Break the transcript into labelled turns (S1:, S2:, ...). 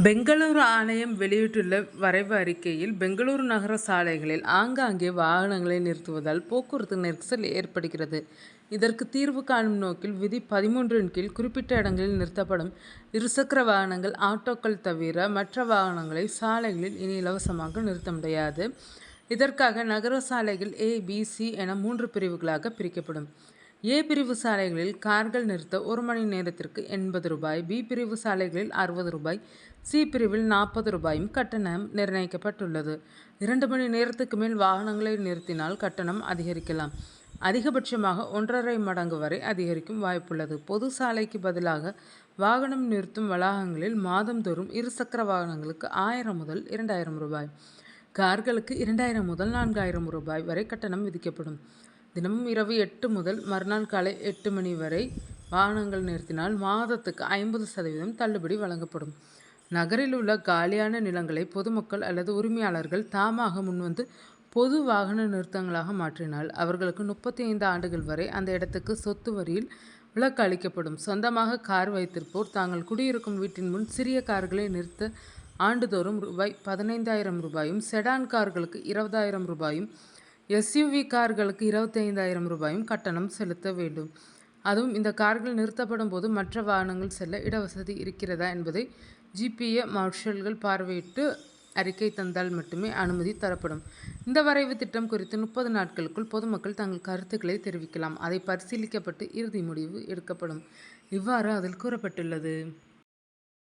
S1: பெங்களூரு ஆணையம் வெளியிட்டுள்ள வரைவு அறிக்கையில், பெங்களூரு நகர சாலைகளில் ஆங்காங்கே வாகனங்களை நிறுத்துவதால் போக்குவரத்து நெரிசல் ஏற்படுகிறது. இதற்கு தீர்வு காணும் நோக்கில் விதி 13 கீழ் குறிப்பிட்ட இடங்களில் நிறுத்தப்படும் இருசக்கர வாகனங்கள், ஆட்டோக்கள் தவிர மற்ற வாகனங்களை சாலைகளில் இனி இலவசமாக நிறுத்த முடியாது. இதற்காக நகர சாலைகள் ஏ, பி, சி என 3 பிரிவுகளாக பிரிக்கப்படும். ஏ பிரிவு சாலைகளில் கார்கள் நிறுத்த 1 மணி நேரத்திற்கு ரூ. 80, பி பிரிவு சாலைகளில் ரூ. 60, சி பிரிவில் ரூ. 40 கட்டணம் நிர்ணயிக்கப்பட்டுள்ளது. 2 மணி நேரத்துக்கு மேல் வாகனங்களை நிறுத்தினால் கட்டணம் அதிகரிக்கலாம். அதிகபட்சமாக 1½ மடங்கு வரை அதிகரிக்கும் வாய்ப்புள்ளது. பொது சாலைக்கு பதிலாக வாகனம் நிறுத்தும் வளாகங்களில் மாதந்தோறும் இருசக்கர வாகனங்களுக்கு ரூ. 1000 முதல் ரூ. 2000, கார்களுக்கு ரூ. 2000 முதல் ரூ. 4000 வரை கட்டணம் விதிக்கப்படும். தினமும் இரவு 8 முதல் மறுநாள் காலை 8 மணி வரை வாகனங்கள் நிறுத்தினால் மாதத்துக்கு 50% தள்ளுபடி வழங்கப்படும். நகரில் உள்ள காலியான நிலங்களை பொதுமக்கள் அல்லது உரிமையாளர்கள் தாமாக முன்வந்து பொது வாகன நிறுத்தங்களாக மாற்றினால் அவர்களுக்கு 35 ஆண்டுகள் வரை அந்த இடத்துக்கு சொத்து வரியில் விலக்கு அளிக்கப்படும். சொந்தமாக கார் வைத்திருப்போர் தாங்கள் குடியிருக்கும் வீட்டின் முன் சிறிய கார்களை நிறுத்த ஆண்டுதோறும் ரூ. 15,000, செடான் கார்களுக்கு ரூ. 20,000, எஸ்யூவி கார்களுக்கு ரூ. 25,000 கட்டணம் செலுத்த வேண்டும். அதுவும் இந்த கார்கள் நிறுத்தப்படும் போது மற்ற வாகனங்கள் செல்ல இடவசதி இருக்கிறதா என்பதை ஜிபிஏ மார்ஷல்கள் பார்வையிட்டு அறிக்கை தந்தால் மட்டுமே அனுமதி தரப்படும். இந்த வரைவு திட்டம் குறித்து 30 நாட்களுக்குள் பொதுமக்கள் தங்கள் கருத்துக்களை தெரிவிக்கலாம். அதை பரிசீலிக்கப்பட்டு இறுதி முடிவு எடுக்கப்படும். இவ்வாறு அதில் கூறப்பட்டுள்ளது.